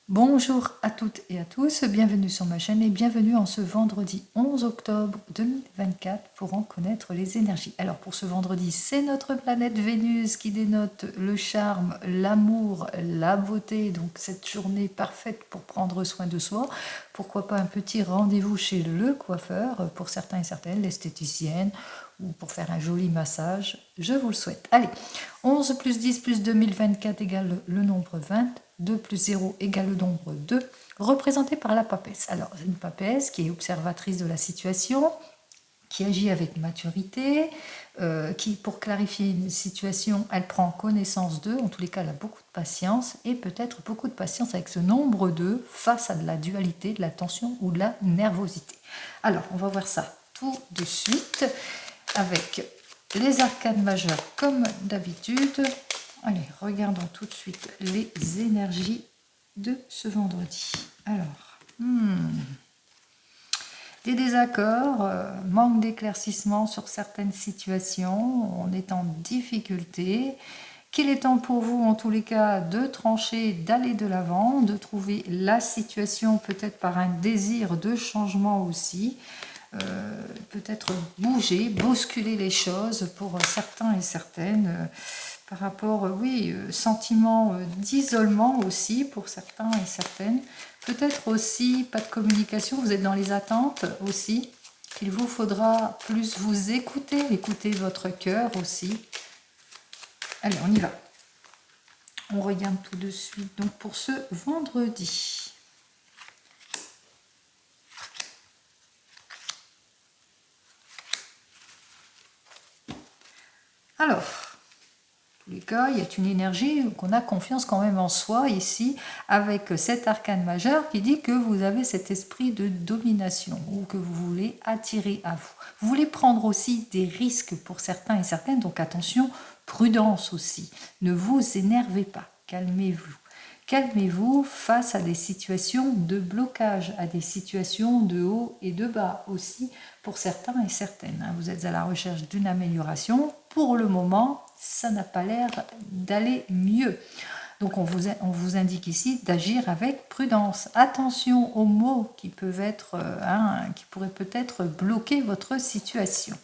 Bonjour à toutes et à tous, bienvenue sur ma chaîne et bienvenue en ce vendredi 11 octobre 2024 pour en connaître les énergies. Alors pour ce vendredi, c'est notre planète Vénus qui dénote le charme, l'amour, la beauté, donc cette journée parfaite pour prendre soin de soi. Pourquoi pas un petit rendez-vous chez le coiffeur pour certains et certaines, l'esthéticienne, ou pour faire un joli massage, je vous le souhaite. Allez, 11 plus 10 plus 2024 égale le nombre 20. 2 plus 0 égale le nombre 2, représenté par la papesse. Alors, une papesse qui est observatrice de la situation, qui agit avec maturité, qui, pour clarifier une situation, elle prend connaissance d'eux. En tous les cas, elle a beaucoup de patience et peut-être beaucoup de patience avec ce nombre 2 face à de la dualité, de la tension ou de la nervosité. Alors, on va voir ça tout de suite avec les arcanes majeures comme d'habitude. Allez, regardons tout de suite les énergies de ce vendredi. Alors, des désaccords, manque d'éclaircissement sur certaines situations, on est en difficulté. Qu'il est temps pour vous, en tous les cas, de trancher, d'aller de l'avant, de trouver la situation, peut-être par un désir de changement aussi. Peut-être bouger, bousculer les choses pour certains et certaines, par rapport, oui, sentiment d'isolement aussi pour certains et certaines. Peut-être aussi pas de communication, vous êtes dans les attentes aussi. Il vous faudra plus vous écouter, écouter votre cœur aussi. Allez, on y va. On regarde tout de suite donc pour ce vendredi. Alors, tous les cas, il y a une énergie qu'on a confiance quand même en soi ici, avec cet arcane majeur qui dit que vous avez cet esprit de domination ou que vous voulez attirer à vous. Vous voulez prendre aussi des risques pour certains et certaines, donc attention, prudence aussi. Ne vous énervez pas, calmez-vous. Calmez-vous face à des situations de blocage, à des situations de haut et de bas aussi pour certains et certaines. Vous êtes à la recherche d'une amélioration. Pour le moment, ça n'a pas l'air d'aller mieux. Donc on vous indique ici d'agir avec prudence. Attention aux mots qui peuvent être, qui pourraient peut-être bloquer votre situation.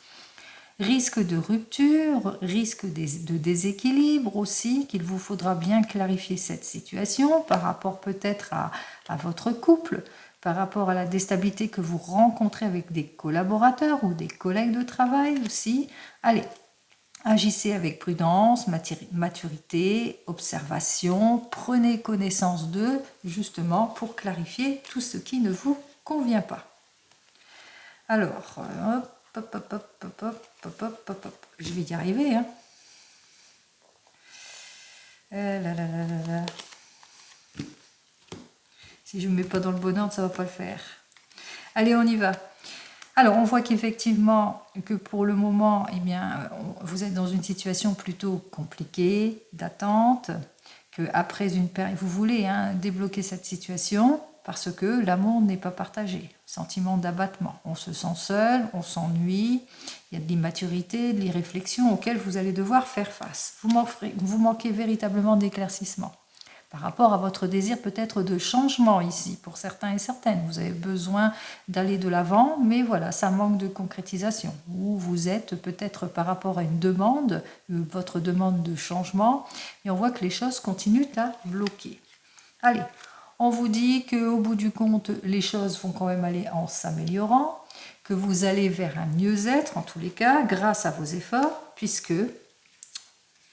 Risque de rupture, risque de déséquilibre aussi, qu'il vous faudra bien clarifier cette situation par rapport peut-être à votre couple, par rapport à la déstabilité que vous rencontrez avec des collaborateurs ou des collègues de travail aussi. Allez, agissez avec prudence, maturité, observation, prenez connaissance d'eux justement pour clarifier tout ce qui ne vous convient pas. Alors, je vais y arriver. Hein. Si je ne me mets pas dans le bon ordre, ça ne va pas le faire. Allez, on y va. Alors, on voit qu'effectivement, que pour le moment, eh bien, vous êtes dans une situation plutôt compliquée, d'attente, que après une période, vous voulez débloquer cette situation parce que l'amour n'est pas partagé. Sentiment d'abattement. On se sent seul, on s'ennuie, il y a de l'immaturité, de l'irréflexion auxquelles vous allez devoir faire face. Vous manquez véritablement d'éclaircissement par rapport à votre désir peut-être de changement ici, pour certains et certaines. Vous avez besoin d'aller de l'avant, mais voilà, ça manque de concrétisation. Ou vous êtes peut-être par rapport à une demande, votre demande de changement, et on voit que les choses continuent à bloquer. Allez, on vous dit qu'au bout du compte, les choses vont quand même aller en s'améliorant, que vous allez vers un mieux-être, en tous les cas, grâce à vos efforts, puisque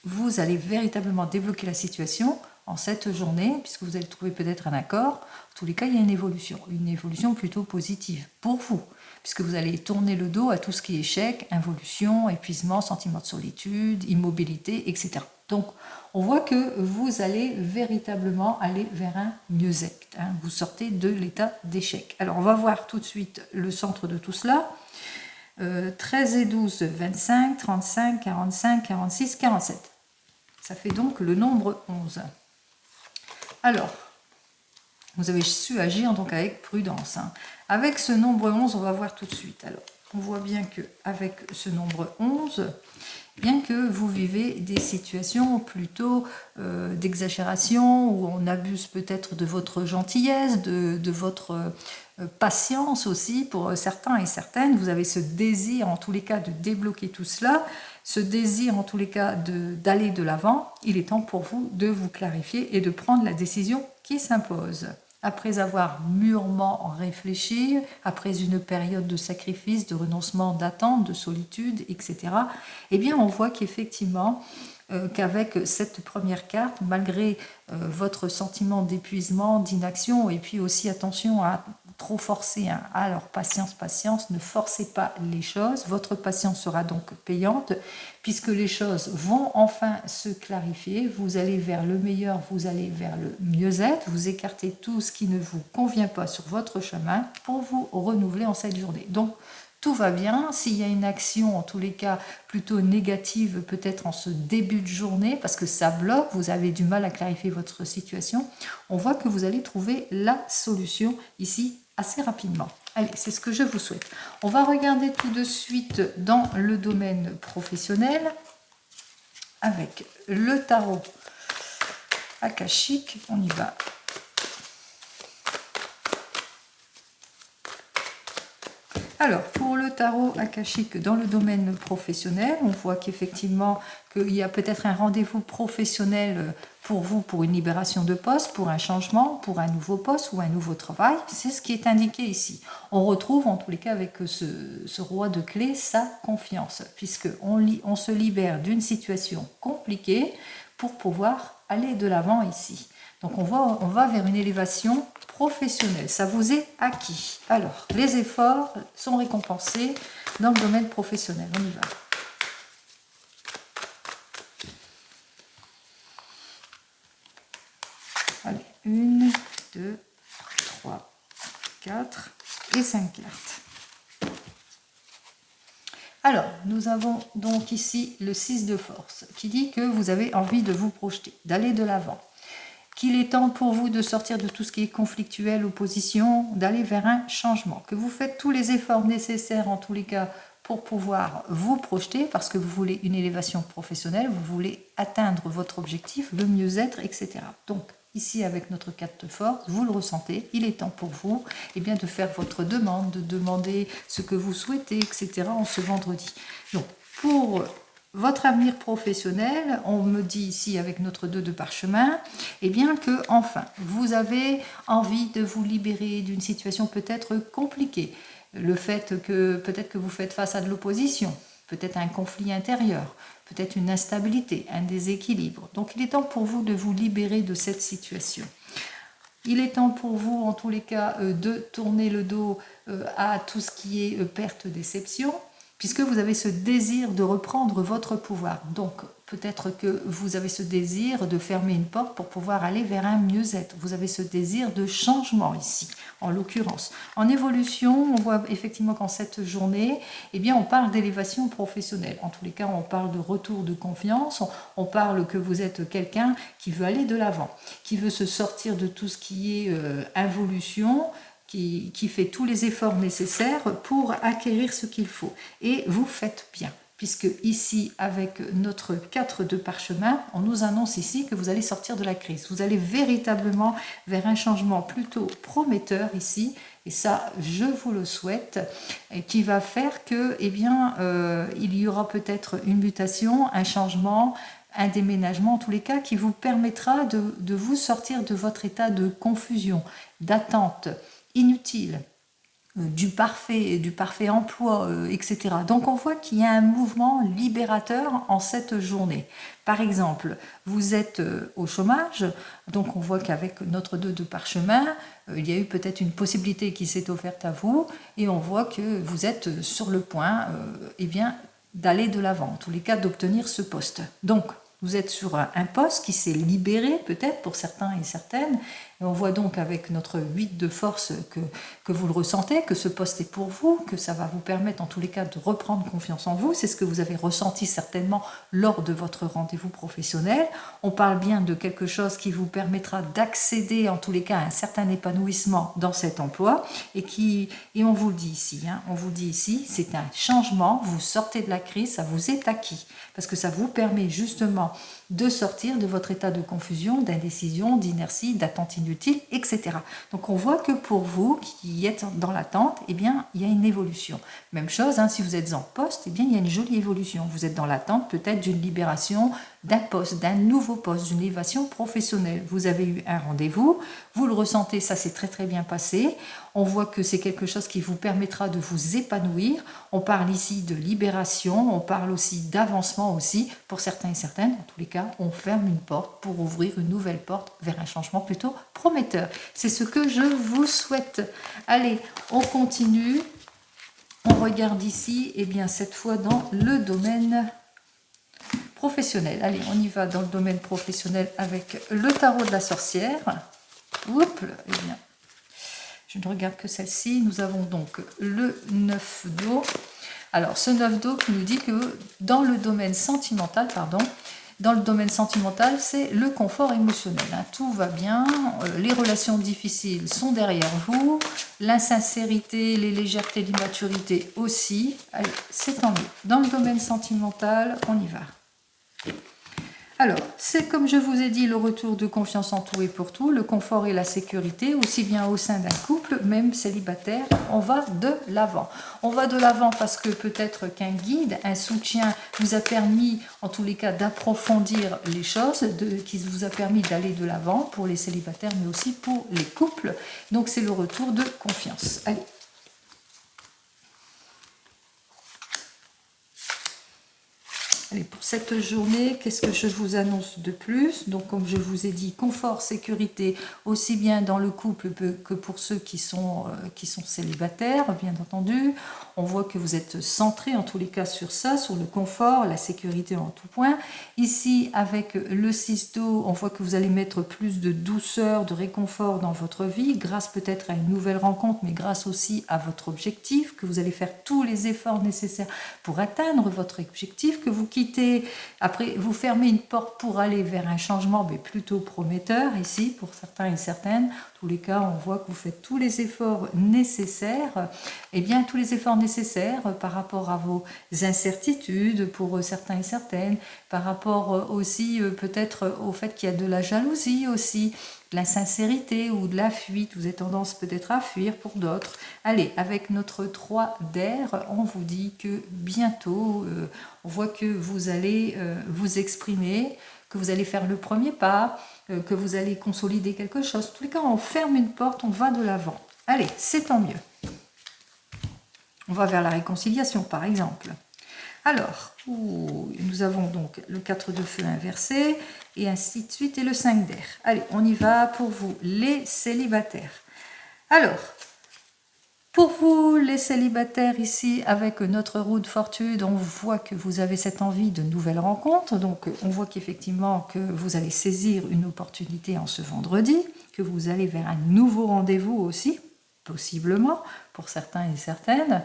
vous allez véritablement débloquer la situation en cette journée, puisque vous allez trouver peut-être un accord. En tous les cas, il y a une évolution plutôt positive pour vous, puisque vous allez tourner le dos à tout ce qui est échec, involution, épuisement, sentiment de solitude, immobilité, etc. Donc, on voit que vous allez véritablement aller vers un mieux-être. Vous sortez de l'état d'échec. Alors, on va voir tout de suite le centre de tout cela. 13 et 12, 25, 35, 45, 46, 47. Ça fait donc le nombre 11. Alors, vous avez su agir donc avec prudence. Avec ce nombre 11, on va voir tout de suite. Alors, on voit bien qu'avec ce nombre 11, bien que vous vivez des situations plutôt d'exagération, où on abuse peut-être de votre gentillesse, de votre patience aussi pour certains et certaines. Vous avez ce désir en tous les cas de débloquer tout cela, ce désir en tous les cas d'aller de l'avant. Il est temps pour vous de vous clarifier et de prendre la décision qui s'impose. Après avoir mûrement réfléchi, après une période de sacrifice, de renoncement, d'attente, de solitude, etc., eh bien on voit qu'effectivement, qu'avec cette première carte, malgré votre sentiment d'épuisement, d'inaction, et puis aussi attention à trop forcer, hein. Alors patience, patience, ne forcez pas les choses, votre patience sera donc payante, puisque les choses vont enfin se clarifier, vous allez vers le meilleur, vous allez vers le mieux-être, vous écartez tout ce qui ne vous convient pas sur votre chemin pour vous renouveler en cette journée. Donc, tout va bien. S'il y a une action, en tous les cas, plutôt négative, peut-être en ce début de journée, parce que ça bloque, vous avez du mal à clarifier votre situation, on voit que vous allez trouver la solution ici assez rapidement. Allez, c'est ce que je vous souhaite. On va regarder tout de suite dans le domaine professionnel avec le tarot akashique. On y va. Alors, pour le tarot akashique dans le domaine professionnel, on voit qu'effectivement, qu'il y a peut-être un rendez-vous professionnel pour vous, pour une libération de poste, pour un changement, pour un nouveau poste ou un nouveau travail. C'est ce qui est indiqué ici. On retrouve, en tous les cas, avec ce roi de clés, sa confiance, puisqu'on se libère d'une situation compliquée pour pouvoir aller de l'avant ici. Donc on va vers une élévation professionnelle. Ça vous est acquis. Alors, les efforts sont récompensés dans le domaine professionnel. On y va. Allez, 1, 2, 3, 4 et 5 cartes. Alors, nous avons donc ici le 6 de force qui dit que vous avez envie de vous projeter, d'aller de l'avant. Qu'il est temps pour vous de sortir de tout ce qui est conflictuel, opposition, d'aller vers un changement, que vous faites tous les efforts nécessaires en tous les cas pour pouvoir vous projeter, parce que vous voulez une élévation professionnelle, vous voulez atteindre votre objectif, le mieux-être, etc. Donc ici avec notre carte de force, vous le ressentez, il est temps pour vous bien, de faire votre demande, de demander ce que vous souhaitez, etc. en ce vendredi. Donc pour votre avenir professionnel, on me dit ici avec notre 2 de parchemin, bien que enfin vous avez envie de vous libérer d'une situation peut-être compliquée. Le fait que peut-être que vous faites face à de l'opposition, peut-être un conflit intérieur, peut-être une instabilité, un déséquilibre. Donc il est temps pour vous de vous libérer de cette situation. Il est temps pour vous, en tous les cas, de tourner le dos à tout ce qui est perte, déception, puisque vous avez ce désir de reprendre votre pouvoir. Donc, peut-être que vous avez ce désir de fermer une porte pour pouvoir aller vers un mieux-être. Vous avez ce désir de changement ici, en l'occurrence. En évolution, on voit effectivement qu'en cette journée, on parle d'élévation professionnelle. En tous les cas, on parle de retour de confiance. On parle que vous êtes quelqu'un qui veut aller de l'avant, qui veut se sortir de tout ce qui est involution, qui fait tous les efforts nécessaires pour acquérir ce qu'il faut. Et vous faites bien, puisque ici, avec notre 4 de parchemin, on nous annonce ici que vous allez sortir de la crise. Vous allez véritablement vers un changement plutôt prometteur ici, et ça, je vous le souhaite, et qui va faire que, il y aura peut-être une mutation, un changement, un déménagement en tous les cas qui vous permettra de vous sortir de votre état de confusion, d'attente inutile, du parfait emploi, etc. Donc on voit qu'il y a un mouvement libérateur en cette journée. Par exemple, vous êtes au chômage, donc on voit qu'avec notre 2 de parchemin, il y a eu peut-être une possibilité qui s'est offerte à vous, et on voit que vous êtes sur le point d'aller de l'avant, en tous les cas d'obtenir ce poste. Donc, vous êtes sur un poste qui s'est libéré peut-être pour certains et certaines, Et on voit donc avec notre 8 de force que vous le ressentez, que ce poste est pour vous, que ça va vous permettre en tous les cas de reprendre confiance en vous. C'est ce que vous avez ressenti certainement lors de votre rendez-vous professionnel. On parle bien de quelque chose qui vous permettra d'accéder en tous les cas à un certain épanouissement dans cet emploi et on vous le dit ici, on vous dit ici, c'est un changement, vous sortez de la crise, ça vous est acquis parce que ça vous permet justement de sortir de votre état de confusion, d'indécision, d'inertie, d'attente inutile, etc. Donc on voit que pour vous qui êtes dans l'attente, eh bien il y a une évolution. Même chose, si vous êtes en poste, eh bien il y a une jolie évolution. Vous êtes dans l'attente peut-être d'une libération d'un poste, d'un nouveau poste, d'une élévation professionnelle. Vous avez eu un rendez-vous, vous le ressentez, ça s'est très très bien passé. On voit que c'est quelque chose qui vous permettra de vous épanouir. On parle ici de libération, on parle aussi d'avancement aussi. Pour certains et certaines, en tous les cas, on ferme une porte pour ouvrir une nouvelle porte vers un changement plutôt prometteur. C'est ce que je vous souhaite. Allez, on continue. On regarde ici, et bien cette fois dans le domaine professionnel. Allez, on y va dans le domaine professionnel avec le tarot de la sorcière. Oups, eh bien, je ne regarde que celle-ci. Nous avons donc le 9 d'eau. Alors, ce 9 d'eau qui nous dit que dans le domaine sentimental, c'est le confort émotionnel. Tout va bien, les relations difficiles sont derrière vous, l'insincérité, les légèretés, l'immaturité aussi. Allez, c'est tant mieux. Dans le domaine sentimental, on y va. Alors, c'est comme je vous ai dit, le retour de confiance en tout et pour tout, le confort et la sécurité, aussi bien au sein d'un couple, même célibataire, on va de l'avant. On va de l'avant parce que peut-être qu'un guide, un soutien vous a permis, en tous les cas, d'approfondir les choses, qui vous a permis d'aller de l'avant pour les célibataires, mais aussi pour les couples. Donc, c'est le retour de confiance. Allez. Allez, pour cette journée, qu'est-ce que je vous annonce de plus? Donc, comme je vous ai dit, confort, sécurité, aussi bien dans le couple que pour ceux qui sont célibataires, bien entendu. On voit que vous êtes centré, en tous les cas, sur ça, sur le confort, la sécurité en tout point. Ici, avec le 6 d'eau, on voit que vous allez mettre plus de douceur, de réconfort dans votre vie, grâce peut-être à une nouvelle rencontre, mais grâce aussi à votre objectif, que vous allez faire tous les efforts nécessaires pour atteindre votre objectif, que vous quittez, après vous fermez une porte pour aller vers un changement mais plutôt prometteur ici pour certains et certaines. En tous les cas, on voit que vous faites tous les efforts nécessaires, et bien tous les efforts nécessaires par rapport à vos incertitudes pour certains et certaines, par rapport aussi peut-être au fait qu'il y a de la jalousie aussi, de la sincérité ou de la fuite, vous avez tendance peut-être à fuir pour d'autres. Allez, avec notre 3 d'air, on vous dit que bientôt, on voit que vous allez vous exprimer, que vous allez faire le premier pas, que vous allez consolider quelque chose. En tous les cas, on ferme une porte, on va de l'avant. Allez, c'est tant mieux. On va vers la réconciliation, par exemple. Alors, nous avons donc le 4 de feu inversé, et ainsi de suite, et le 5 d'air. Allez, on y va pour vous, les célibataires. Alors, pour vous, les célibataires, ici, avec notre roue de fortune, on voit que vous avez cette envie de nouvelles rencontres. Donc, on voit qu'effectivement, que vous allez saisir une opportunité en ce vendredi, que vous allez vers un nouveau rendez-vous aussi, possiblement, pour certains et certaines.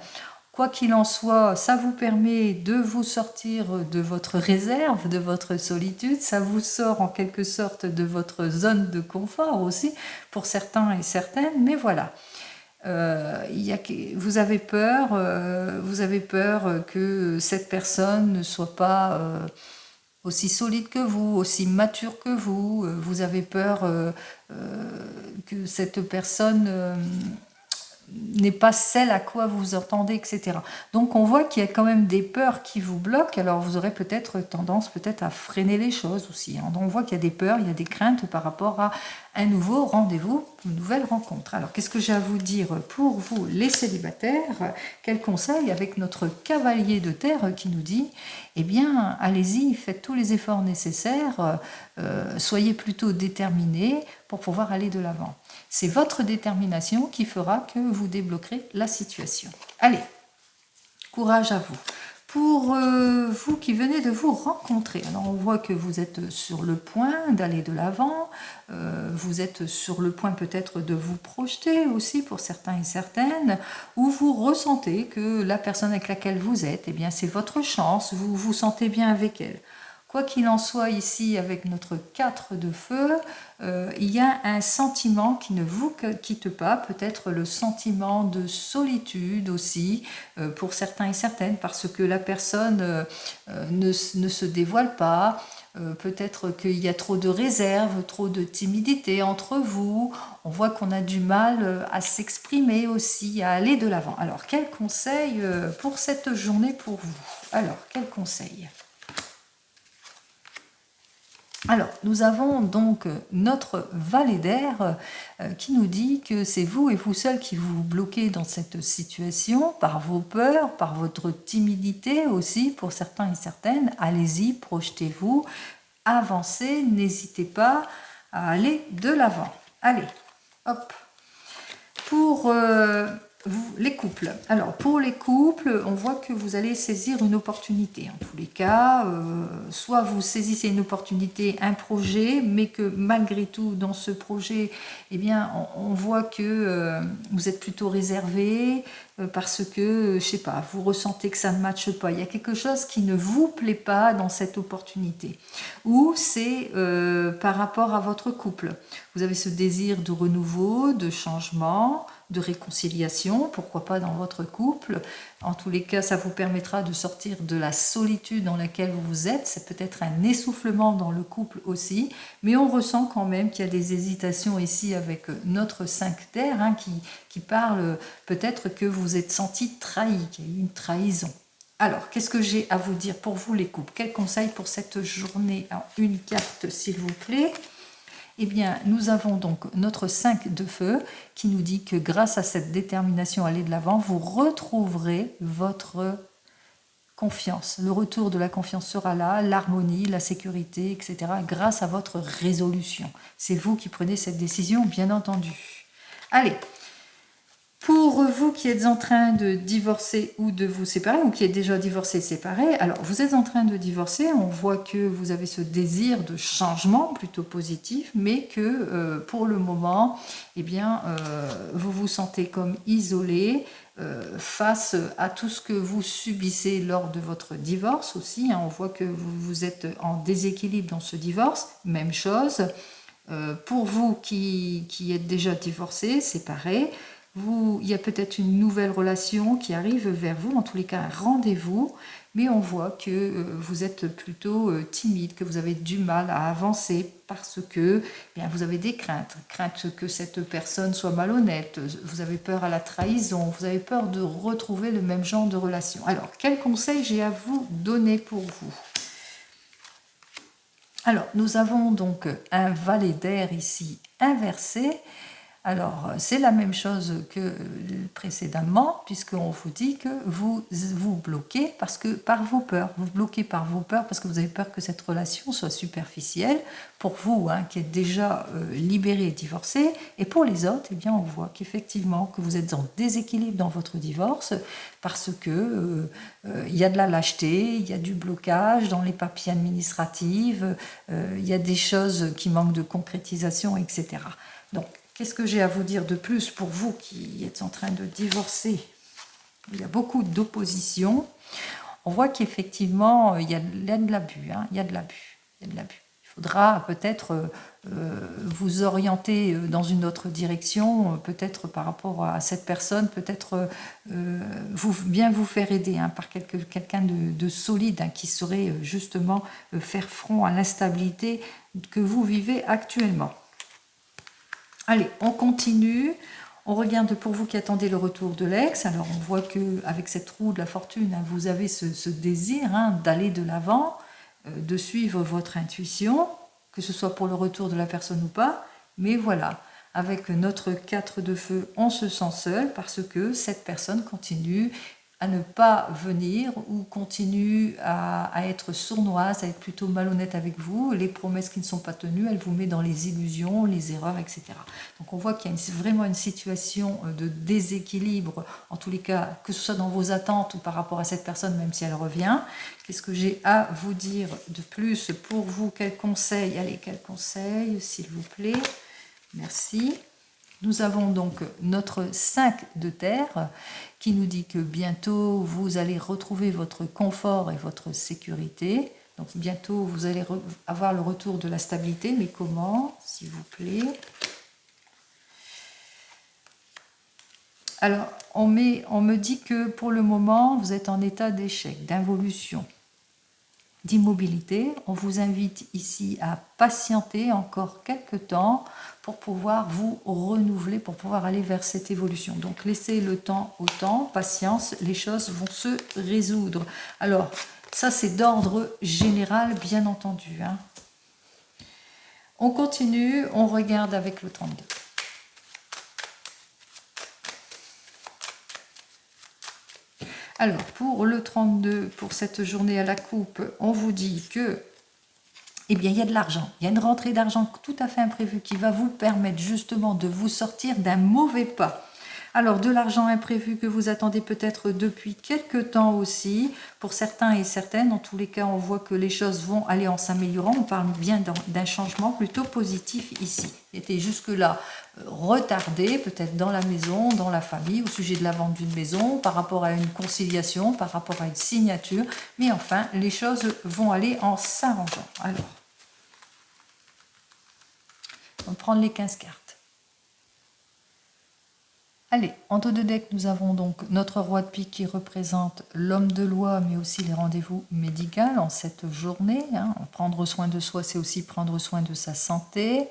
Quoi qu'il en soit, ça vous permet de vous sortir de votre réserve, de votre solitude. Ça vous sort en quelque sorte de votre zone de confort aussi, pour certains et certaines. Mais voilà. Vous avez peur que cette personne ne soit pas aussi solide que vous, aussi mature que vous. Vous avez peur que cette personne n'est pas celle à quoi vous entendez, etc. Donc on voit qu'il y a quand même des peurs qui vous bloquent, alors vous aurez peut-être tendance à freiner les choses aussi. Donc on voit qu'il y a des peurs, il y a des craintes par rapport à un nouveau rendez-vous, une nouvelle rencontre. Alors qu'est-ce que j'ai à vous dire pour vous les célibataires? Quel conseil avec notre cavalier de terre qui nous dit, eh bien allez-y, faites tous les efforts nécessaires, soyez plutôt déterminés pour pouvoir aller de l'avant. C'est votre détermination qui fera que vous débloquerez la situation. Allez, courage à vous. Pour vous qui venez de vous rencontrer, alors on voit que vous êtes sur le point d'aller de l'avant, vous êtes sur le point peut-être de vous projeter aussi pour certains et certaines, ou vous ressentez que la personne avec laquelle vous êtes, eh bien c'est votre chance, vous vous sentez bien avec elle. Quoi qu'il en soit ici avec notre 4 de feu, il y a un sentiment qui ne vous quitte pas, peut-être le sentiment de solitude aussi pour certains et certaines parce que la personne ne se dévoile pas, peut-être qu'il y a trop de réserve, trop de timidité entre vous, on voit qu'on a du mal à s'exprimer aussi, à aller de l'avant. Alors quel conseil pour cette journée pour vous? Alors quel conseil? Alors, nous avons donc notre valet d'air qui nous dit que c'est vous et vous seul qui vous bloquez dans cette situation par vos peurs, par votre timidité aussi pour certains et certaines. Allez-y, projetez-vous, avancez, n'hésitez pas à aller de l'avant. Allez, hop. Pour les couples. Alors pour les couples, on voit que vous allez saisir une opportunité. En tous les cas, soit vous saisissez une opportunité, un projet, mais que malgré tout dans ce projet, eh bien, on voit que vous êtes plutôt réservé parce que, je sais pas, vous ressentez que ça ne matche pas. Il y a quelque chose qui ne vous plaît pas dans cette opportunité. Ou c'est par rapport à votre couple. Vous avez ce désir de renouveau, de changement, de réconciliation, pourquoi pas dans votre couple. En tous les cas, ça vous permettra de sortir de la solitude dans laquelle vous êtes. C'est peut-être un essoufflement dans le couple aussi, mais on ressent quand même qu'il y a des hésitations ici avec notre 5 d'air qui parle peut-être que vous êtes senti trahi, qu'il y a eu une trahison. Alors, qu'est-ce que j'ai à vous dire pour vous les couples? Quel conseil pour cette journée? Alors, une carte s'il vous plaît. Eh bien, nous avons donc notre 5 de feu qui nous dit que grâce à cette détermination à aller de l'avant, vous retrouverez votre confiance. Le retour de la confiance sera là, l'harmonie, la sécurité, etc. grâce à votre résolution. C'est vous qui prenez cette décision, bien entendu. Allez, pour vous qui êtes en train de divorcer ou de vous séparer, ou qui êtes déjà divorcé, séparé, alors vous êtes en train de divorcer, on voit que vous avez ce désir de changement plutôt positif, mais que pour le moment, eh bien, vous vous sentez comme isolé face à tout ce que vous subissez lors de votre divorce aussi. On voit que vous êtes en déséquilibre dans ce divorce, même chose. Pour vous qui êtes déjà divorcé, séparé, il y a peut-être une nouvelle relation qui arrive vers vous, en tous les cas un rendez-vous, mais on voit que vous êtes plutôt timide, que vous avez du mal à avancer parce que bien, vous avez des craintes que cette personne soit malhonnête, vous avez peur à la trahison, vous avez peur de retrouver le même genre de relation. Alors, quel conseil j'ai à vous donner pour vous? Alors, nous avons donc un valet d'air ici inversé. Alors, c'est la même chose que précédemment, puisqu'on vous dit que vous vous bloquez par vos peurs. Vous bloquez par vos peurs parce que vous avez peur que cette relation soit superficielle. Pour vous, qui êtes déjà libéré et divorcé, et pour les autres, eh bien, on voit qu'effectivement, que vous êtes en déséquilibre dans votre divorce parce que il y a de la lâcheté, il y a du blocage dans les papiers administratifs, il y a des choses qui manquent de concrétisation, etc. Donc, qu'est-ce que j'ai à vous dire de plus pour vous qui êtes en train de divorcer? Il y a beaucoup d'opposition. On voit qu'effectivement, il y a de l'abus. Il y a de l'abus. Il faudra peut-être vous orienter dans une autre direction, peut-être par rapport à cette personne, peut-être bien vous faire aider par quelqu'un de solide qui saurait justement faire front à l'instabilité que vous vivez actuellement. Allez, on continue. On regarde pour vous qui attendez le retour de l'ex. Alors, on voit qu'avec cette roue de la fortune, vous avez ce désir d'aller de l'avant, de suivre votre intuition, que ce soit pour le retour de la personne ou pas. Mais voilà, avec notre 4 de feu, on se sent seul parce que cette personne continue à ne pas venir ou continue à être sournoise, à être plutôt malhonnête avec vous. Les promesses qui ne sont pas tenues, elle vous met dans les illusions, les erreurs, etc. Donc on voit qu'il y a vraiment une situation de déséquilibre, en tous les cas, que ce soit dans vos attentes ou par rapport à cette personne, même si elle revient. Qu'est-ce que j'ai à vous dire de plus pour vous? Quel conseil? Allez, quel conseil, s'il vous plaît? Merci. Nous avons donc notre 5 de terre qui nous dit que bientôt vous allez retrouver votre confort et votre sécurité. Donc bientôt vous allez avoir le retour de la stabilité. Mais comment, s'il vous plaît? Alors on me dit que pour le moment vous êtes en état d'échec, d'involution, d'immobilité. On vous invite ici à patienter encore quelques temps pour pouvoir vous renouveler, pour pouvoir aller vers cette évolution. Donc laissez le temps au temps, patience, les choses vont se résoudre. Alors ça c'est d'ordre général bien entendu, hein. On continue, on regarde avec le 32. Alors, pour le 32, pour cette journée à la coupe, on vous dit que, eh bien, il y a de l'argent. Il y a une rentrée d'argent tout à fait imprévue qui va vous permettre justement de vous sortir d'un mauvais pas. Alors, de l'argent imprévu que vous attendez peut-être depuis quelques temps aussi, pour certains et certaines, en tous les cas, on voit que les choses vont aller en s'améliorant. On parle bien d'un changement plutôt positif ici. Il était jusque-là retardé, peut-être dans la maison, dans la famille, au sujet de la vente d'une maison, par rapport à une conciliation, par rapport à une signature. Mais enfin, les choses vont aller en s'arrangeant. Alors, on va prendre les 15 cartes. Allez, en dos de deck, nous avons donc notre roi de pique qui représente l'homme de loi, mais aussi les rendez-vous médicaux en cette journée. Hein. Prendre soin de soi, c'est aussi prendre soin de sa santé.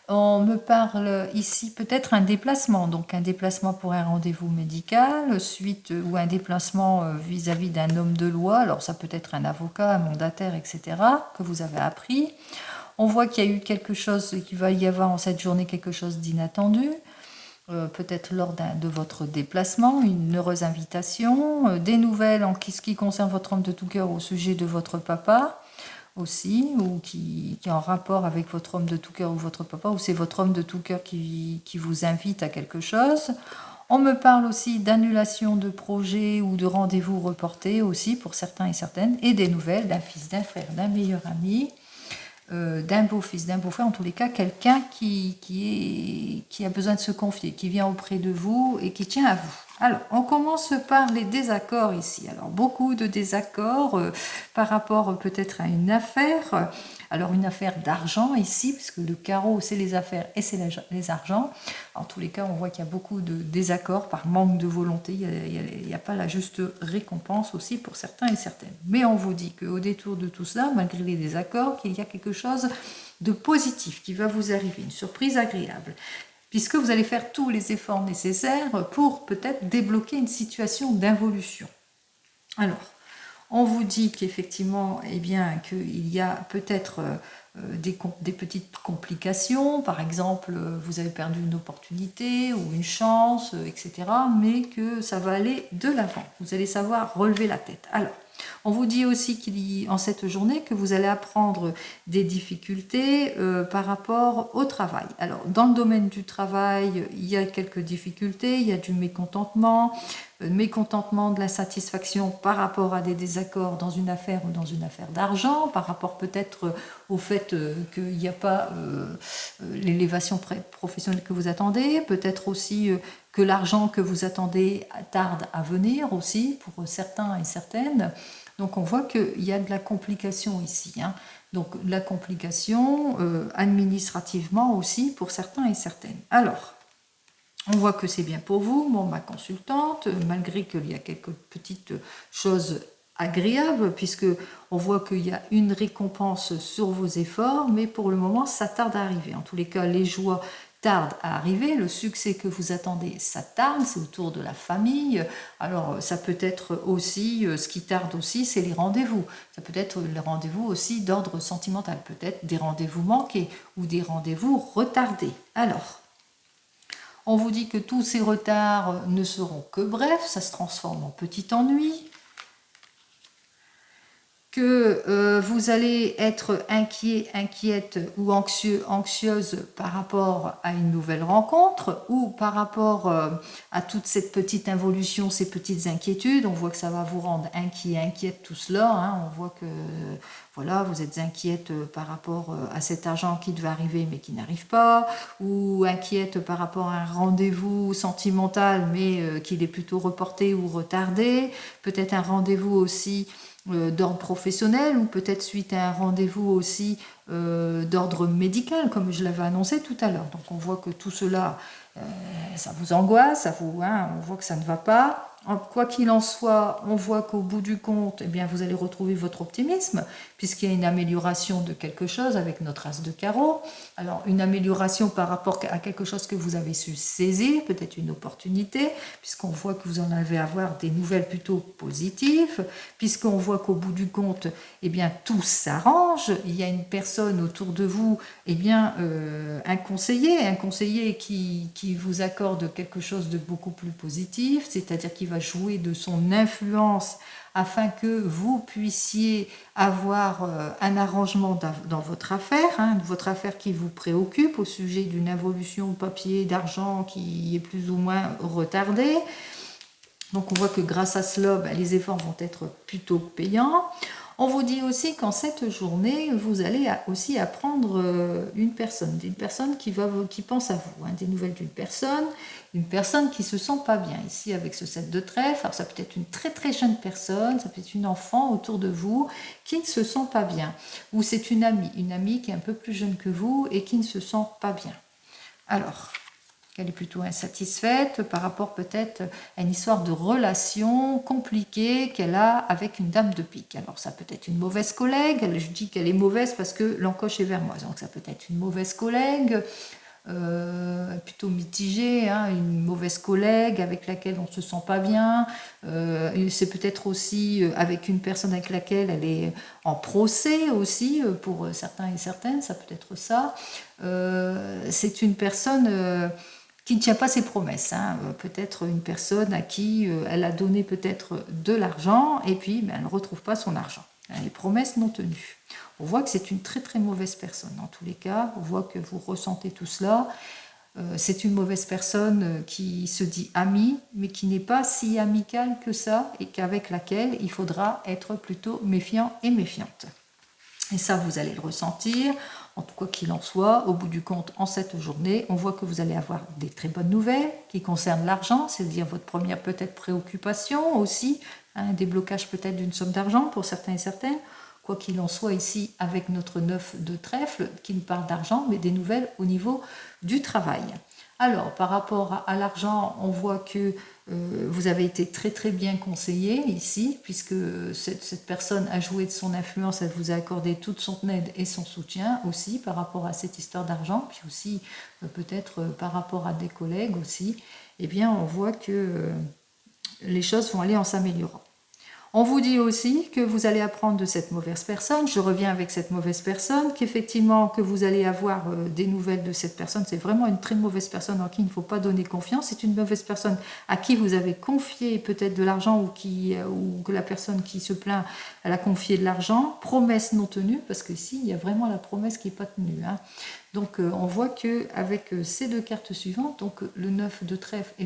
On me parle ici peut-être un déplacement, donc un déplacement pour un rendez-vous médical, suite ou un déplacement vis-à-vis d'un homme de loi. Alors ça peut être un avocat, un mandataire, etc., que vous avez appris. On voit qu'il y a eu quelque chose, qu'il va y avoir en cette journée quelque chose d'inattendu. Peut-être lors de votre déplacement, une heureuse invitation, des nouvelles en ce qui concerne votre homme de tout cœur au sujet de votre papa aussi, ou qui est en rapport avec votre homme de tout cœur ou votre papa, ou c'est votre homme de tout cœur qui vous invite à quelque chose. On me parle aussi d'annulation de projets ou de rendez-vous reportés aussi pour certains et certaines, et des nouvelles d'un fils, d'un frère, d'un meilleur ami, d'un beau-fils, d'un beau-frère, en tous les cas, quelqu'un qui a besoin de se confier, qui vient auprès de vous et qui tient à vous. Alors, on commence par les désaccords ici. Alors, beaucoup de désaccords par rapport peut-être à une affaire. Alors, une affaire d'argent ici, puisque le carreau, c'est les affaires et c'est les argents. En tous les cas, on voit qu'il y a beaucoup de désaccords par manque de volonté. Il n'y a pas la juste récompense aussi pour certains et certaines. Mais on vous dit qu'au détour de tout cela, malgré les désaccords, qu'il y a quelque chose de positif qui va vous arriver, une surprise agréable, puisque vous allez faire tous les efforts nécessaires pour peut-être débloquer une situation d'involution. Alors, on vous dit qu'effectivement, eh bien, qu'il y a peut-être des petites complications, par exemple, vous avez perdu une opportunité ou une chance, etc., mais que ça va aller de l'avant. Vous allez savoir relever la tête. Alors, on vous dit aussi en cette journée que vous allez apprendre des difficultés par rapport au travail. Alors, dans le domaine du travail, il y a quelques difficultés, il y a du mécontentement, de l'insatisfaction par rapport à des désaccords dans une affaire ou dans une affaire d'argent, par rapport peut-être au fait qu'il n'y a pas l'élévation professionnelle que vous attendez, peut-être aussi que l'argent que vous attendez tarde à venir aussi pour certains et certaines. Donc on voit qu'il y a de la complication ici, hein. Donc la complication administrativement aussi pour certains et certaines. Alors, on voit que c'est bien pour vous, ma consultante, malgré qu'il y a quelques petites choses agréables, puisque on voit qu'il y a une récompense sur vos efforts, mais pour le moment, ça tarde à arriver. En tous les cas, les joies tardent à arriver, le succès que vous attendez, ça tarde, c'est autour de la famille. Alors, ça peut être aussi, ce qui tarde aussi, c'est les rendez-vous. Ça peut être les rendez-vous aussi d'ordre sentimental, peut-être des rendez-vous manqués ou des rendez-vous retardés. Alors, On vous dit que tous ces retards ne seront que brefs, ça se transforme en petit ennui. Que vous allez être inquiet, inquiète ou anxieux, anxieuse par rapport à une nouvelle rencontre ou par rapport à toute cette petite involution, ces petites inquiétudes. On voit que ça va vous rendre inquiet, inquiète tout cela. Hein. On voit que voilà, vous êtes inquiète par rapport à cet argent qui devait arriver mais qui n'arrive pas, ou inquiète par rapport à un rendez-vous sentimental mais qu'il est plutôt reporté ou retardé. Peut-être un rendez-vous aussi d'ordre professionnel ou peut-être suite à un rendez-vous aussi d'ordre médical, comme je l'avais annoncé tout à l'heure. Donc on voit que tout cela, ça vous angoisse, on voit que ça ne va pas. Quoi qu'il en soit, on voit qu'au bout du compte, eh bien, vous allez retrouver votre optimisme, puisqu'il y a une amélioration de quelque chose avec notre as de carreau. Alors, une amélioration par rapport à quelque chose que vous avez su saisir, peut-être une opportunité, puisqu'on voit que vous en allez avoir des nouvelles plutôt positives, puisqu'on voit qu'au bout du compte, eh bien, tout s'arrange. Il y a une personne autour de vous, eh bien, un conseiller qui vous accorde quelque chose de beaucoup plus positif, c'est-à-dire qui va jouer de son influence afin que vous puissiez avoir un arrangement dans votre affaire qui vous préoccupe au sujet d'une évolution de papier, d'argent qui est plus ou moins retardée. Donc on voit que grâce à cela, les efforts vont être plutôt payants. On vous dit aussi qu'en cette journée, vous allez aussi apprendre une personne qui pense à vous, hein, des nouvelles d'une personne, une personne qui se sent pas bien. Ici, avec ce 7 de trèfle, alors ça peut être une très très jeune personne, ça peut être une enfant autour de vous qui ne se sent pas bien. Ou c'est une amie qui est un peu plus jeune que vous et qui ne se sent pas bien. Alors, elle est plutôt insatisfaite par rapport peut-être à une histoire de relation compliquée qu'elle a avec une dame de pique. Alors ça peut être une mauvaise collègue, je dis qu'elle est mauvaise parce que l'encoche est vers moi, donc ça peut être une mauvaise collègue, plutôt mitigée, hein, une mauvaise collègue avec laquelle on ne se sent pas bien, c'est peut-être aussi avec une personne avec laquelle elle est en procès aussi, pour certains et certaines, ça peut être ça. C'est une personne qui ne tient pas ses promesses, hein. Peut-être une personne à qui elle a donné peut-être de l'argent et puis elle ne retrouve pas son argent. Les promesses non tenues. On voit que c'est une très très mauvaise personne. En tous les cas, on voit que vous ressentez tout cela. C'est une mauvaise personne qui se dit amie, mais qui n'est pas si amicale que ça et qu'avec laquelle il faudra être plutôt méfiant et méfiante. Et ça, vous allez le ressentir. En tout cas qu'il en soit, au bout du compte, en cette journée, on voit que vous allez avoir des très bonnes nouvelles qui concernent l'argent, c'est-à-dire votre première peut-être préoccupation aussi, un déblocage peut-être d'une somme d'argent pour certains et certaines. Quoi qu'il en soit ici, avec notre 9 de trèfle, qui nous parle d'argent, mais des nouvelles au niveau du travail. Alors, par rapport à l'argent, on voit que vous avez été très très bien conseillé ici, puisque cette personne a joué de son influence, elle vous a accordé toute son aide et son soutien aussi par rapport à cette histoire d'argent, puis aussi peut-être par rapport à des collègues aussi. Eh bien, on voit que les choses vont aller en s'améliorant. On vous dit aussi que vous allez apprendre de cette mauvaise personne, je reviens avec cette mauvaise personne, qu'effectivement que vous allez avoir des nouvelles de cette personne, c'est vraiment une très mauvaise personne en qui il ne faut pas donner confiance, c'est une mauvaise personne à qui vous avez confié peut-être de l'argent ou que la personne qui se plaint, elle a confié de l'argent, promesse non tenue, parce que ici il y a vraiment la promesse qui n'est pas tenue, hein. Donc on voit qu'avec ces deux cartes suivantes, donc le 9 de trèfle et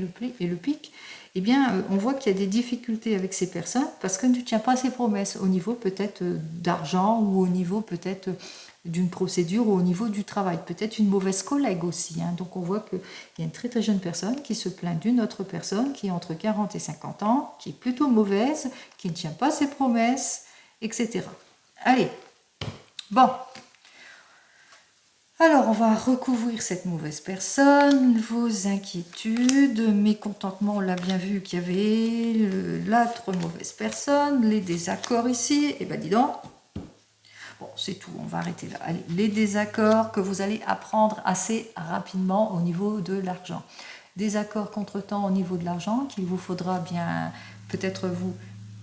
le pique, eh bien, on voit qu'il y a des difficultés avec ces personnes parce qu'elles ne tiennent pas ses promesses au niveau peut-être d'argent ou au niveau peut-être d'une procédure ou au niveau du travail. Peut-être une mauvaise collègue aussi, hein. Donc on voit qu'il y a une très très jeune personne qui se plaint d'une autre personne qui est entre 40 et 50 ans, qui est plutôt mauvaise, qui ne tient pas ses promesses, etc. Allez, bon. Alors, on va recouvrir cette mauvaise personne, vos inquiétudes, mécontentements, on l'a bien vu qu'il y avait l'autre mauvaise personne, les désaccords ici, et ben dis donc, bon c'est tout, on va arrêter là. Allez, les désaccords que vous allez apprendre assez rapidement au niveau de l'argent. Désaccords contretemps au niveau de l'argent qu'il vous faudra bien peut-être vous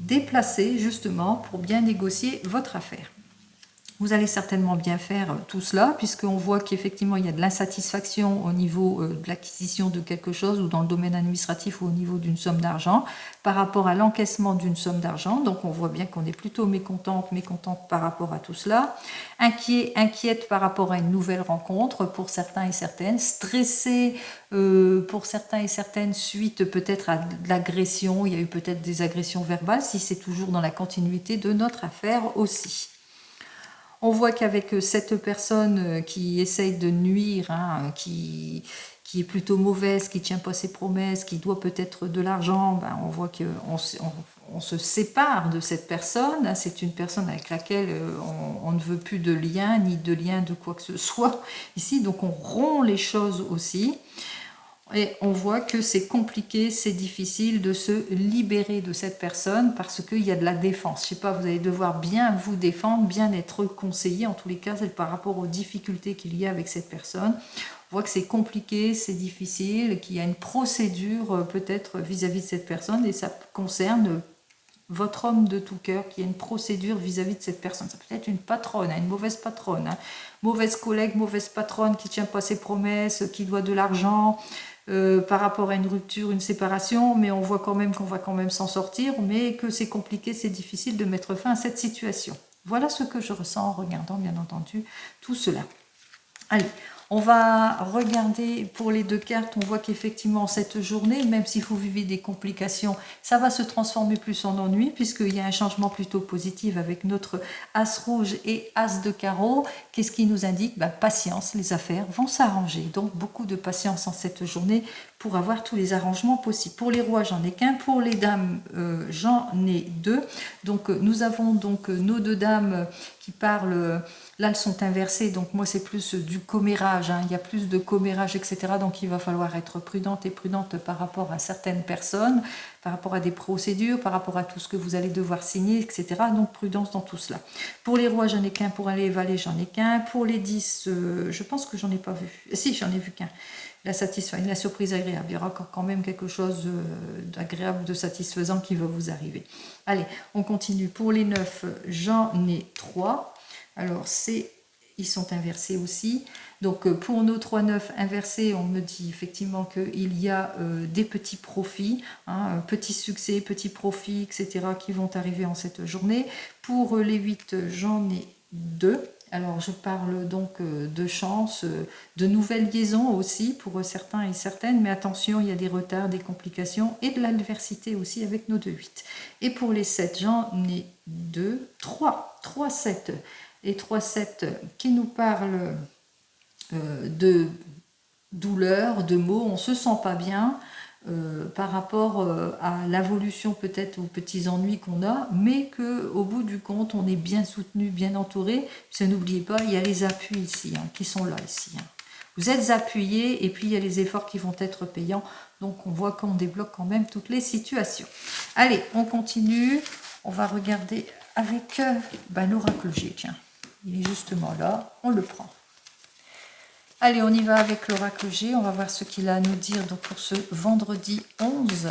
déplacer justement pour bien négocier votre affaire. Vous allez certainement bien faire tout cela, puisqu'on voit qu'effectivement, il y a de l'insatisfaction au niveau de l'acquisition de quelque chose ou dans le domaine administratif ou au niveau d'une somme d'argent par rapport à l'encaissement d'une somme d'argent. Donc, on voit bien qu'on est plutôt mécontente par rapport à tout cela. Inquiète par rapport à une nouvelle rencontre pour certains et certaines. Stressée pour certains et certaines suite peut-être à de l'agression. Il y a eu peut-être des agressions verbales, si c'est toujours dans la continuité de notre affaire aussi. On voit qu'avec cette personne qui essaye de nuire, qui est plutôt mauvaise, qui ne tient pas ses promesses, qui doit peut-être de l'argent, on voit qu'on se sépare de cette personne. C'est une personne avec laquelle on ne veut plus de lien, ni de lien de quoi que ce soit ici. Donc on rompt les choses aussi. Et on voit que c'est compliqué, c'est difficile de se libérer de cette personne parce qu'il y a de la défense. Je ne sais pas, vous allez devoir bien vous défendre, bien être conseillé. En tous les cas, c'est par rapport aux difficultés qu'il y a avec cette personne. On voit que c'est compliqué, c'est difficile, qu'il y a une procédure peut-être vis-à-vis de cette personne et ça concerne votre homme de tout cœur, qui a une procédure vis-à-vis de cette personne. Ça peut être une patronne, une mauvaise patronne, mauvaise collègue, mauvaise patronne qui ne tient pas ses promesses, qui doit de l'argent, par rapport à une rupture, une séparation, mais on voit quand même qu'on va quand même s'en sortir, mais que c'est compliqué, c'est difficile de mettre fin à cette situation. Voilà ce que je ressens en regardant, bien entendu, tout cela. Allez, on va regarder pour les deux cartes. On voit qu'effectivement, cette journée, même si vous vivez des complications, ça va se transformer plus en ennui, puisqu'il y a un changement plutôt positif avec notre As rouge et As de carreau. Qu'est-ce qui nous indique? Patience, les affaires vont s'arranger. Donc, beaucoup de patience en cette journée pour avoir tous les arrangements possibles. Pour les rois, j'en ai qu'un. Pour les dames, j'en ai deux. Donc, nous avons donc nos deux dames qui parlent... Là, elles sont inversées, donc moi, c'est plus du commérage. Il y a plus de commérage, etc. Donc, il va falloir être prudente et prudente par rapport à certaines personnes, par rapport à des procédures, par rapport à tout ce que vous allez devoir signer, etc. Donc, prudence dans tout cela. Pour les rois, j'en ai qu'un. Pour les valets, j'en ai qu'un. Pour les 10, je pense que j'en ai pas vu. Si, j'en ai vu qu'un. La surprise agréable. Il y aura encore quand même quelque chose d'agréable, de satisfaisant qui va vous arriver. Allez, on continue. Pour les 9, j'en ai 3. Alors, ils sont inversés aussi. Donc, pour nos 3-9 inversés, on me dit effectivement qu'il y a des petits profits, petits succès, petits profits, etc. qui vont arriver en cette journée. Pour les 8, j'en ai 2. Alors, je parle donc de chance, de nouvelles liaisons aussi pour certains et certaines, mais attention, il y a des retards, des complications et de l'adversité aussi avec nos 2-8. Et pour les 7, j'en ai 3 7. Et 3-7 qui nous parlent de douleur, de maux, on ne se sent pas bien par rapport à l'évolution peut-être aux petits ennuis qu'on a, mais qu'au bout du compte, on est bien soutenu, bien entouré. N'oubliez pas, il y a les appuis ici, qui sont là ici. Vous êtes appuyés et puis il y a les efforts qui vont être payants. Donc on voit qu'on débloque quand même toutes les situations. Allez, on continue. On va regarder avec l'oracle G, tiens. Il est justement là, on le prend. Allez, on y va avec l'oracle G, on va voir ce qu'il a à nous dire donc, pour ce vendredi 11.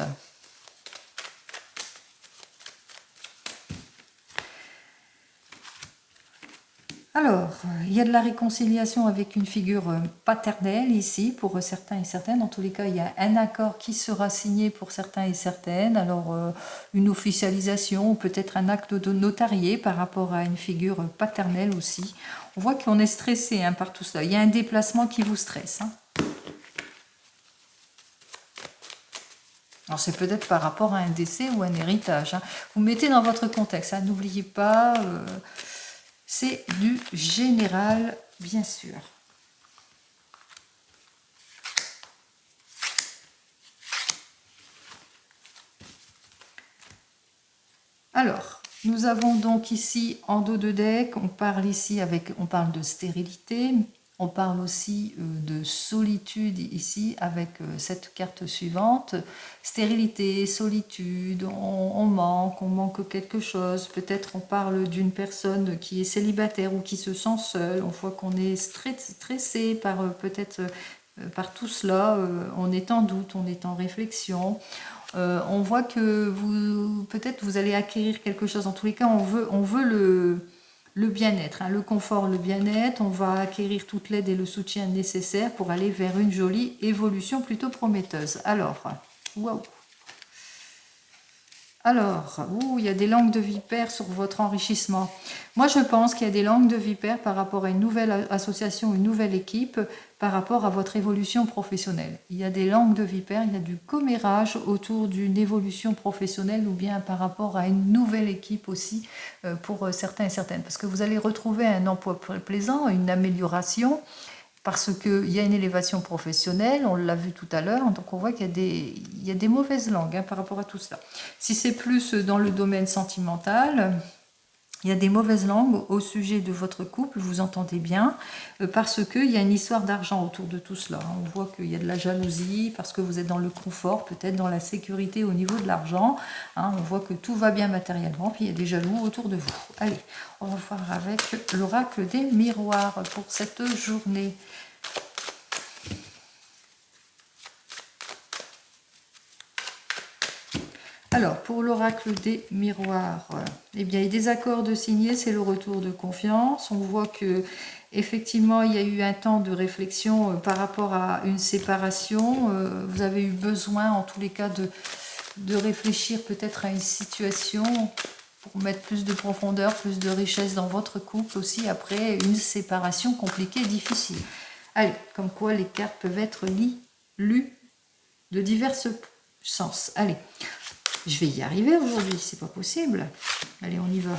Alors, il y a de la réconciliation avec une figure paternelle ici pour certains et certaines. Dans tous les cas, il y a un accord qui sera signé pour certains et certaines. Alors, une officialisation ou peut-être un acte de notarié par rapport à une figure paternelle aussi. On voit qu'on est stressé par tout cela. Il y a un déplacement qui vous stresse. Alors, c'est peut-être par rapport à un décès ou un héritage. Vous mettez dans votre contexte. N'oubliez pas... c'est du général, bien sûr. Alors, nous avons donc ici en dos de deck, on parle de stérilité, on parle aussi de solitude ici avec cette carte suivante. Stérilité, solitude, on manque quelque chose. Peut-être on parle d'une personne qui est célibataire ou qui se sent seule. On voit qu'on est stressé par peut-être par tout cela. On est en doute, on est en réflexion. On voit que peut-être vous allez acquérir quelque chose. En tous les cas, on veut le bien-être, hein, le confort, le bien-être. On va acquérir toute l'aide et le soutien nécessaires pour aller vers une jolie évolution plutôt prometteuse. Alors, waouh! Alors, il y a des langues de vipère sur votre enrichissement. Moi, je pense qu'il y a des langues de vipère par rapport à une nouvelle association, une nouvelle équipe, par rapport à votre évolution professionnelle. Il y a des langues de vipère, il y a du commérage autour d'une évolution professionnelle ou bien par rapport à une nouvelle équipe aussi pour certains et certaines. Parce que vous allez retrouver un emploi plaisant, une amélioration, parce qu'il y a une élévation professionnelle, on l'a vu tout à l'heure, donc on voit qu'il y a des mauvaises langues hein, par rapport à tout cela. Si c'est plus dans le domaine sentimental, il y a des mauvaises langues au sujet de votre couple, vous entendez bien, parce qu'il y a une histoire d'argent autour de tout cela. On voit qu'il y a de la jalousie, parce que vous êtes dans le confort, peut-être dans la sécurité au niveau de l'argent. Hein, on voit que tout va bien matériellement, puis il y a des jaloux autour de vous. Allez, on va voir avec l'oracle des miroirs pour cette journée. Alors, pour l'oracle des miroirs, eh bien, il y a des accords de signer, c'est le retour de confiance. On voit que effectivement, il y a eu un temps de réflexion par rapport à une séparation. Vous avez eu besoin, en tous les cas, de réfléchir peut-être à une situation pour mettre plus de profondeur, plus de richesse dans votre couple aussi après une séparation compliquée et difficile. Allez, comme quoi les cartes peuvent être lues de divers sens. Allez. Je vais y arriver aujourd'hui, c'est pas possible. Allez, on y va.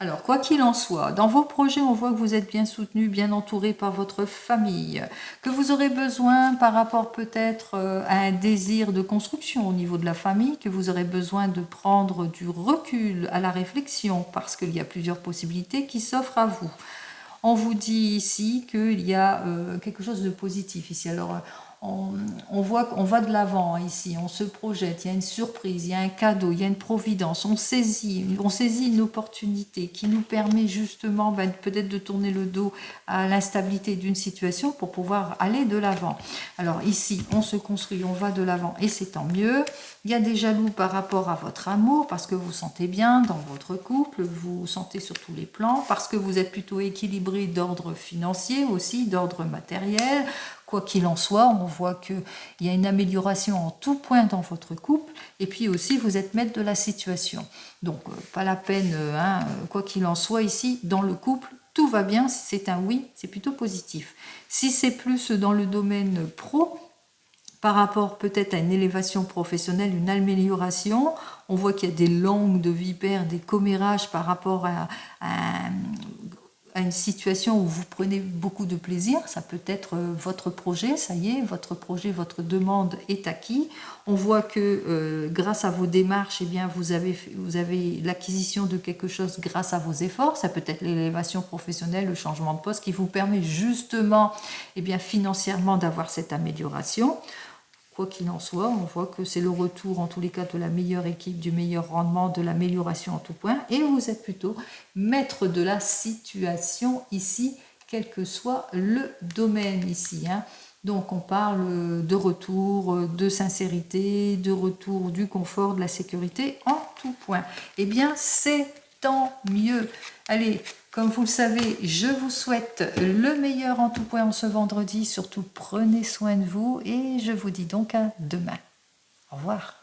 Alors, quoi qu'il en soit, dans vos projets, on voit que vous êtes bien soutenu, bien entouré par votre famille, que vous aurez besoin par rapport peut-être à un désir de construction au niveau de la famille, que vous aurez besoin de prendre du recul à la réflexion, parce qu'il y a plusieurs possibilités qui s'offrent à vous. On vous dit ici qu'il y a quelque chose de positif ici. Alors, on voit qu'on va de l'avant ici, on se projette, il y a une surprise, il y a un cadeau, il y a une providence, on saisit une opportunité qui nous permet justement peut-être de tourner le dos à l'instabilité d'une situation pour pouvoir aller de l'avant. Alors ici, on se construit, on va de l'avant et c'est tant mieux. Il y a des jaloux par rapport à votre amour parce que vous sentez bien dans votre couple, vous sentez sur tous les plans, parce que vous êtes plutôt équilibré d'ordre financier aussi, d'ordre matériel. Quoi qu'il en soit, on voit qu'il y a une amélioration en tout point dans votre couple et puis aussi vous êtes maître de la situation. Donc pas la peine, hein, quoi qu'il en soit ici, dans le couple, tout va bien, si c'est un oui, c'est plutôt positif. Si c'est plus dans le domaine pro, par rapport peut-être à une élévation professionnelle, une amélioration, on voit qu'il y a des langues de vipère, des commérages par rapport à une situation où vous prenez beaucoup de plaisir, ça peut être votre projet, ça y est, votre projet, votre demande est acquis. On voit que grâce à vos démarches, eh bien, vous avez l'acquisition de quelque chose grâce à vos efforts. Ça peut être l'élévation professionnelle, le changement de poste qui vous permet justement, eh bien, financièrement d'avoir cette amélioration. Quoi qu'il en soit, on voit que c'est le retour en tous les cas de la meilleure équipe, du meilleur rendement, de l'amélioration en tout point. Et vous êtes plutôt maître de la situation ici, quel que soit le domaine ici. Hein. Donc on parle de retour, de sincérité, de retour du confort, de la sécurité en tout point. Eh bien, c'est tant mieux. Allez, comme vous le savez, je vous souhaite le meilleur en tout point en ce vendredi. Surtout, prenez soin de vous et je vous dis donc à demain. Au revoir.